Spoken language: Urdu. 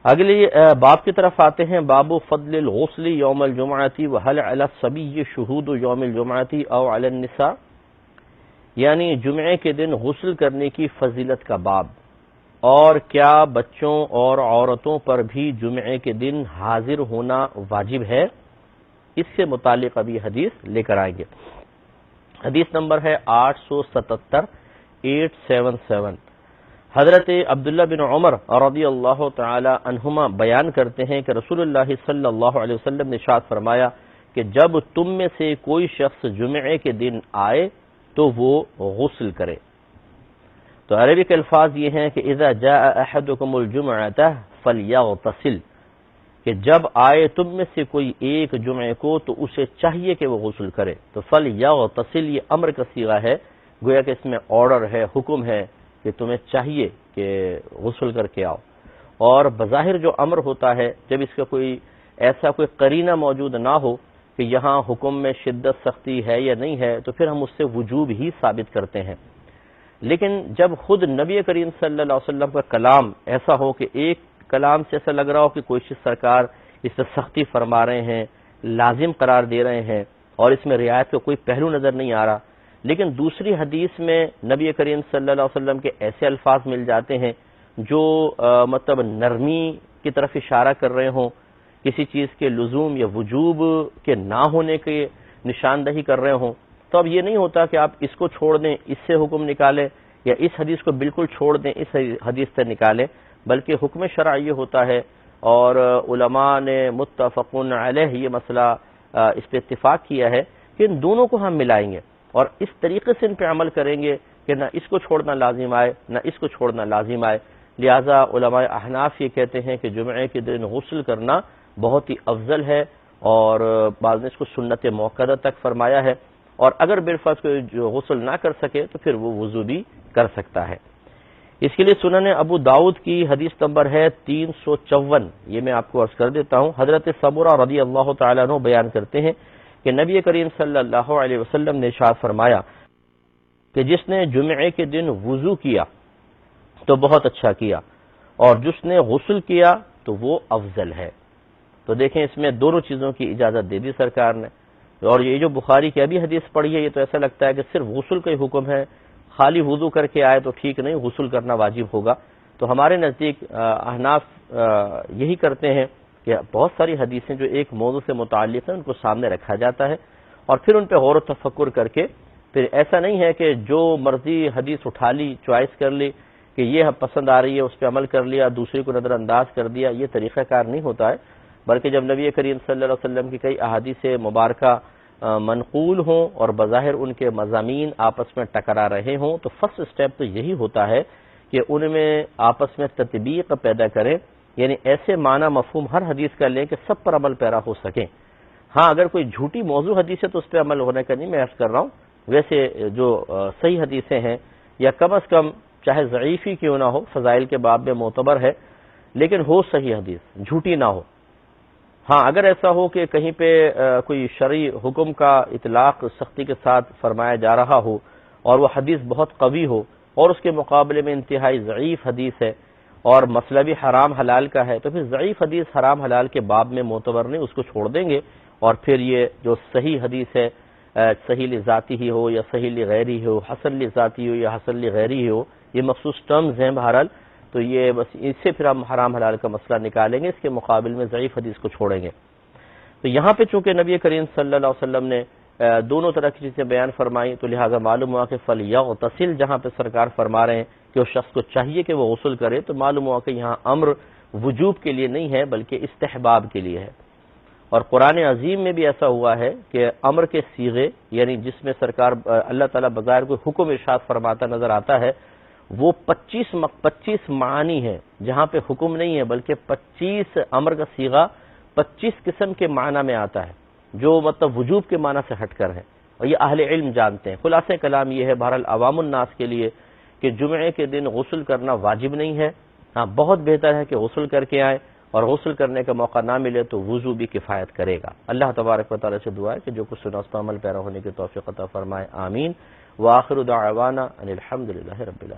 اگلی باب کی طرف آتے ہیں، باب فضل الغسل یوم الجمعۃ وهل علی الصبی شہود یوم الجمعۃ او علی النساء، یعنی جمعے کے دن غسل کرنے کی فضیلت کا باب، اور کیا بچوں اور عورتوں پر بھی جمعے کے دن حاضر ہونا واجب ہے؟ اس سے متعلق ابھی حدیث لے کر آئیں گے۔ حدیث نمبر ہے 877 حضرت عبداللہ بن عمر رضی اللہ تعالی عنہما بیان کرتے ہیں کہ رسول اللہ صلی اللہ علیہ وسلم نے ارشاد فرمایا کہ جب تم میں سے کوئی شخص جمعے کے دن آئے تو وہ غسل کرے۔ تو عربی کے الفاظ یہ ہیں کہ اذا جاء احدکم الجمعۃ فلیغتسل، کہ جب آئے تم میں سے کوئی ایک جمعے کو تو اسے چاہیے کہ وہ غسل کرے۔ تو فلیغتسل یہ امر کا صیغہ ہے، گویا کہ اس میں آرڈر ہے، حکم ہے کہ تمہیں چاہیے کہ غسل کر کے آؤ۔ اور بظاہر جو امر ہوتا ہے، جب اس کا کوئی ایسا کوئی قرینہ موجود نہ ہو کہ یہاں حکم میں شدت سختی ہے یا نہیں ہے، تو پھر ہم اس سے وجوب ہی ثابت کرتے ہیں۔ لیکن جب خود نبی کریم صلی اللہ علیہ وسلم کا کلام ایسا ہو کہ ایک کلام سے ایسا لگ رہا ہو کہ کوئی سرکار اس سے سختی فرما رہے ہیں، لازم قرار دے رہے ہیں، اور اس میں رعایت کا کوئی پہلو نظر نہیں آ رہا، لیکن دوسری حدیث میں نبی کریم صلی اللہ علیہ وسلم کے ایسے الفاظ مل جاتے ہیں جو مطلب نرمی کی طرف اشارہ کر رہے ہوں، کسی چیز کے لزوم یا وجوب کے نہ ہونے کے نشاندہی کر رہے ہوں، تو اب یہ نہیں ہوتا کہ آپ اس کو چھوڑ دیں، اس سے حکم نکالیں، یا اس حدیث کو بالکل چھوڑ دیں، اس حدیث سے نکالیں، بلکہ حکم شرع یہ ہوتا ہے، اور علماء نے متفقن علیہ یہ مسئلہ اس پہ اتفاق کیا ہے کہ ان دونوں کو ہم ملائیں گے اور اس طریقے سے ان پہ عمل کریں گے کہ نہ اس کو چھوڑنا لازم آئے نہ اس کو چھوڑنا لازم آئے۔ لہٰذا علماء احناف یہ کہتے ہیں کہ جمعے کے دن غسل کرنا بہت ہی افضل ہے، اور بعض نے اس کو سنت موقدہ تک فرمایا ہے، اور اگر بالفرض کوئی جو غسل نہ کر سکے تو پھر وہ وضو بھی کر سکتا ہے۔ اس کے لیے سنن ابو داؤد کی حدیث نمبر ہے 354، یہ میں آپ کو عرض کر دیتا ہوں۔ حضرت سمرہ رضی اللہ تعالیٰ عنہ بیان کرتے ہیں کہ نبی کریم صلی اللہ علیہ وسلم نے ارشاد فرمایا کہ جس نے جمعے کے دن وضو کیا تو بہت اچھا کیا، اور جس نے غسل کیا تو وہ افضل ہے۔ تو دیکھیں اس میں دونوں چیزوں کی اجازت دے دی سرکار نے، اور یہ جو بخاری کی ابھی حدیث پڑھی ہے یہ تو ایسا لگتا ہے کہ صرف غسل کا ہی حکم ہے، خالی وضو کر کے آئے تو ٹھیک نہیں، غسل کرنا واجب ہوگا۔ تو ہمارے نزدیک احناف یہی کرتے ہیں کہ بہت ساری حدیثیں جو ایک موضوع سے متعلق ہیں ان کو سامنے رکھا جاتا ہے، اور پھر ان پہ غور و تفکر کر کے، پھر ایسا نہیں ہے کہ جو مرضی حدیث اٹھا لی، چوائس کر لی کہ یہ پسند آ رہی ہے اس پہ عمل کر لیا، دوسری کو نظر انداز کر دیا، یہ طریقہ کار نہیں ہوتا ہے، بلکہ جب نبی کریم صلی اللہ علیہ وسلم کی کئی احادیث مبارکہ منقول ہوں اور بظاہر ان کے مضامین آپس میں ٹکرا رہے ہوں، تو فرسٹ سٹیپ تو یہی ہوتا ہے کہ ان میں آپس میں تطبیق پیدا کریں، یعنی ایسے معنی مفہوم ہر حدیث کا لیں کہ سب پر عمل پیرا ہو سکیں۔ ہاں اگر کوئی جھوٹی موضوع حدیث ہے تو اس پہ عمل ہونے کا نہیں میں عرض کر رہا ہوں، ویسے جو صحیح حدیثیں ہیں، یا کم از کم چاہے ضعیف ہی کیوں نہ ہو، فضائل کے باب میں معتبر ہے، لیکن ہو صحیح حدیث، جھوٹی نہ ہو۔ ہاں اگر ایسا ہو کہ کہیں پہ کوئی شرعی حکم کا اطلاق سختی کے ساتھ فرمایا جا رہا ہو اور وہ حدیث بہت قوی ہو، اور اس کے مقابلے میں انتہائی ضعیف حدیث ہے اور مسئلہ بھی حرام حلال کا ہے، تو پھر ضعیف حدیث حرام حلال کے باب میں معتبر نہیں، اس کو چھوڑ دیں گے، اور پھر یہ جو صحیح حدیث ہے، صحیح لذاتی ہی ہو یا صحیح لغیری ہو، حسن لذاتی ہو یا حسن لغیری ہو، یہ مخصوص ٹرمز ہیں بہرحال، تو یہ بس اس سے پھر ہم حرام حلال کا مسئلہ نکالیں گے، اس کے مقابل میں ضعیف حدیث کو چھوڑیں گے۔ تو یہاں پہ چونکہ نبی کریم صلی اللہ علیہ وسلم نے دونوں طرح کی چیزیں بیان فرمائی، تو لہٰذا معلوم ہوا کہ فلیغتسل جہاں پہ سرکار فرما رہے ہیں کہ اس شخص کو چاہیے کہ وہ غسل کرے، تو معلوم ہوا کہ یہاں امر وجوب کے لیے نہیں ہے بلکہ استحباب کے لیے ہے۔ اور قرآن عظیم میں بھی ایسا ہوا ہے کہ امر کے صیغے، یعنی جس میں سرکار اللہ تعالیٰ بظاہر کوئی حکم ارشاد فرماتا نظر آتا ہے، وہ 25 معانی ہیں جہاں پہ حکم نہیں ہے بلکہ 25 امر کا صیغہ 25 قسم کے معنی میں آتا ہے، جو مطلب وجوب کے معنی سے ہٹ کر ہے، اور یہ اہل علم جانتے ہیں۔ خلاصہ کلام یہ ہے بہرحال عوام الناس کے لیے کہ جمعے کے دن غسل کرنا واجب نہیں ہے، ہاں بہت بہتر ہے کہ غسل کر کے آئیں، اور غسل کرنے کا موقع نہ ملے تو وضو بھی کفایت کرے گا۔ اللہ تبارک و تعالی سے دعا ہے کہ جو کچھ سنا اس پر عمل پیرا ہونے کی توفیق عطا فرمائے، آمین۔ وآخر دعوانا ان الحمد للہ رب العالمین۔